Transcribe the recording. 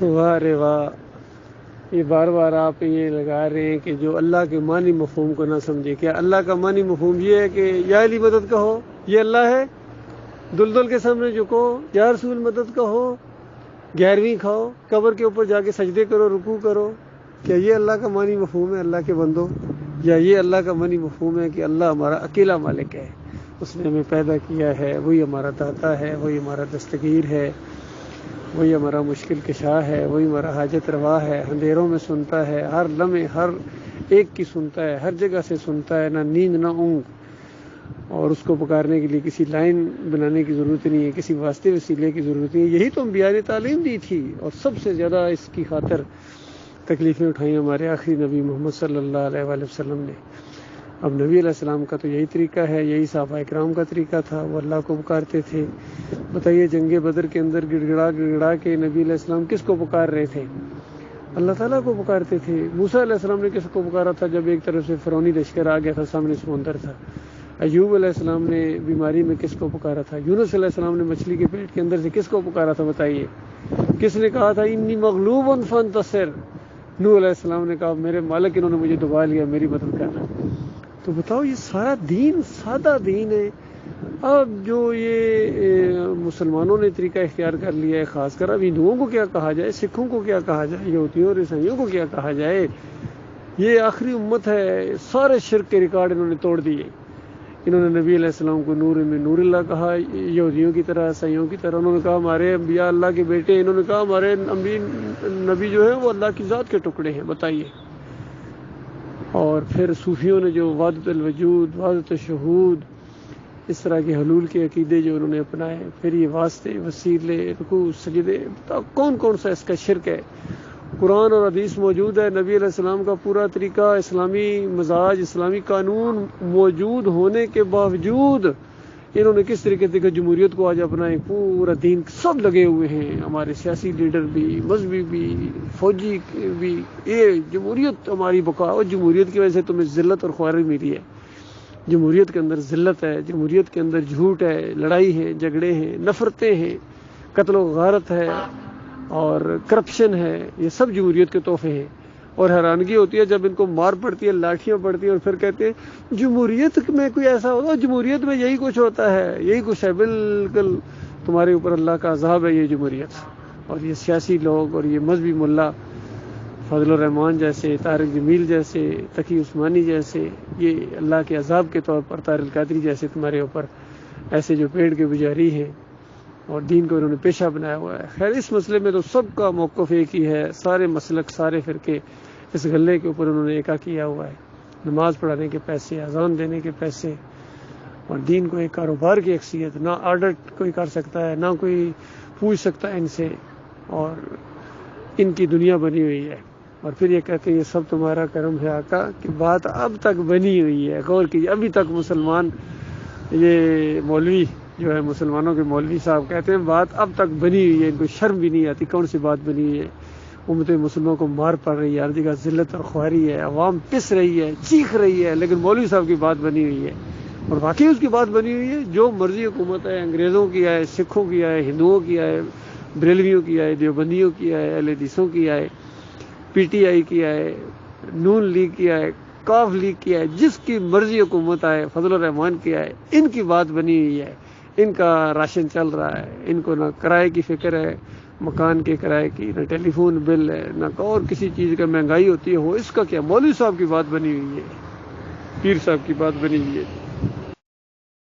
واہ رے واہ، یہ بار بار آپ یہ لگا رہے ہیں کہ جو اللہ کے معنی مفہوم کو نہ سمجھے. کیا اللہ کا معنی مفہوم یہ ہے کہ یا علی مدد کہو یہ اللہ ہے، دلدل کے سامنے جھکو، یا رسول مدد کہو، 11ویں کھاؤ، قبر کے اوپر جا کے سجدے کرو، رکوع کرو؟ کیا یہ اللہ کا معنی مفہوم ہے اللہ کے بندوں؟ یا یہ اللہ کا معنی مفہوم ہے کہ اللہ ہمارا اکیلا مالک ہے، اس نے ہمیں پیدا کیا ہے، وہی ہمارا داتا ہے، وہی ہمارا دستگیر ہے، وہی ہمارا مشکل کشا ہے، وہی ہمارا حاجت روا ہے، اندھیروں میں سنتا ہے، ہر لمحے ہر ایک کی سنتا ہے، ہر جگہ سے سنتا ہے، نہ نیند نہ اونگ. اور اس کو پکارنے کے لیے کسی لائن بنانے کی ضرورت نہیں ہے، کسی واسطے وسیلے کی ضرورت نہیں ہے. یہی تو انبیاء نے تعلیم دی تھی، اور سب سے زیادہ اس کی خاطر تکلیفیں اٹھائیں ہمارے آخری نبی محمد صلی اللہ علیہ وآلہ وسلم نے. اب نبی علیہ السلام کا تو یہی طریقہ ہے، یہی صحابہ کرام کا طریقہ تھا، وہ اللہ کو پکارتے تھے. بتائیے جنگ بدر کے اندر گڑ گڑا کے نبی علیہ السلام کس کو پکار رہے تھے؟ اللہ تعالیٰ کو پکارتے تھے. موسیٰ علیہ السلام نے کس کو پکارا تھا جب ایک طرف سے فرعونی لشکر آ گیا تھا، سامنے سمندر تھا؟ ایوب علیہ السلام نے بیماری میں کس کو پکارا تھا؟ یونس علیہ السلام نے مچھلی کے پیٹ کے اندر سے کس کو پکارا تھا؟ بتائیے کس نے کہا تھا انی مغلوب فانتصر؟ نوح علیہ السلام نے کہا میرے مالک انہوں نے مجھے دبا لیا، میری مدد کرنا. تو بتاؤ یہ سارا دین سادہ دین ہے. اب جو یہ مسلمانوں نے طریقہ اختیار کر لیا ہے، خاص کر اب ہندوؤں کو کیا کہا جائے، سکھوں کو کیا کہا جائے، یہودیوں اور عیسائیوں کو کیا کہا جائے، یہ آخری امت ہے. سارے شرک کے ریکارڈ انہوں نے توڑ دیے. انہوں نے نبی علیہ السلام کو نور میں نور اللہ کہا، یہودیوں کی طرح عیسائیوں کی طرح. انہوں نے کہا ہمارے انبیاء اللہ کے بیٹے، انہوں نے کہا ہمارے نبی جو ہیں وہ اللہ کی ذات کے ٹکڑے ہیں. بتائیے. اور پھر صوفیوں نے جو وحدت الوجود، وحدت الشہود، اس طرح کے حلول کے عقیدے جو انہوں نے اپنائے، پھر یہ واسطے وسیلے رکوع سجدے، کون کون سا اس کا شرک ہے. قرآن اور حدیث موجود ہے، نبی علیہ السلام کا پورا طریقہ، اسلامی مزاج، اسلامی قانون موجود ہونے کے باوجود انہوں نے کس طریقے سے جمہوریت کو آج اپنائے. پورا دین سب لگے ہوئے ہیں، ہمارے سیاسی لیڈر بھی، مذہبی بھی، فوجی بھی. یہ جمہوریت ہماری بقا، اور جمہوریت کی وجہ سے تمہیں ذلت اور خواری ملی ہے. جمہوریت کے اندر ذلت ہے، جمہوریت کے اندر جھوٹ ہے، لڑائی ہے، جھگڑے ہیں، نفرتیں ہیں، قتل و غارت ہے اور کرپشن ہے. یہ سب جمہوریت کے تحفے ہیں. اور حیرانگی ہوتی ہے جب ان کو مار پڑتی ہے، لاٹھیاں پڑتی ہیں، اور پھر کہتے ہیں جمہوریت میں کوئی ایسا ہوتا، جمہوریت میں یہی کچھ ہوتا ہے، یہی کچھ ہے. بالکل تمہارے اوپر اللہ کا عذاب ہے یہ جمہوریت. اور یہ سیاسی لوگ اور یہ مذہبی ملا فضل الرحمان جیسے، طارق جمیل جیسے، تقی عثمانی جیسے، یہ اللہ کے عذاب کے طور پر طاہر القادری جیسے تمہارے اوپر ایسے جو پیڑ کے پجاری ہیں اور دین کو انہوں نے پیشہ بنایا ہوا ہے. خیر اس مسئلے میں تو سب کا موقف ایک ہی ہے، سارے مسلک، سارے فرقے اس غلے کے اوپر انہوں نے ایکا کیا ہوا ہے. نماز پڑھانے کے پیسے، اذان دینے کے پیسے، اور دین کو ایک کاروبار کی حیثیت. نہ آرڈر کوئی کر سکتا ہے، نہ کوئی پوچھ سکتا ہے ان سے، اور ان کی دنیا بنی ہوئی ہے. اور پھر یہ کہتے ہیں یہ سب تمہارا کرم ہے آقا. کہ بات اب تک بنی ہوئی ہے. غور کیجیے، ابھی تک مسلمان، یہ مولوی جو ہے مسلمانوں کے مولوی صاحب کہتے ہیں بات اب تک بنی ہوئی ہے. ان کو شرم بھی نہیں آتی. کون سی بات بنی ہوئی ہے؟ امت مسلموں کو مار پڑ رہی ہے، ہر جگہ ذلت اور خواری ہے، عوام پس رہی ہے، چیخ رہی ہے، لیکن مولوی صاحب کی بات بنی ہوئی ہے. اور واقعی اس کی بات بنی ہوئی ہے. جو مرضی حکومت ہے، انگریزوں کی آئے، سکھوں کی آئے، ہندوؤں کی آئے، بریلویوں کی آئے، دیوبندیوں کی آئے، اہل حدیثوں کی آئے، پی ٹی آئی کی آئے، نون لیگ کی آئے، کاف لیگ کی آئے، جس کی مرضی حکومت آئے، فضل الرحمان کی آئے، ان کی بات بنی ہوئی ہے. ان کا راشن چل رہا ہے. ان کو نہ کرائے کی فکر ہے، مکان کے کرائے کی، نہ ٹیلی فون بل ہے، نہ اور کسی چیز کا مہنگائی ہوتی ہے. ہو اس کا کیا؟ مولوی صاحب کی بات بنی ہوئی ہے، پیر صاحب کی بات بنی ہوئی ہے.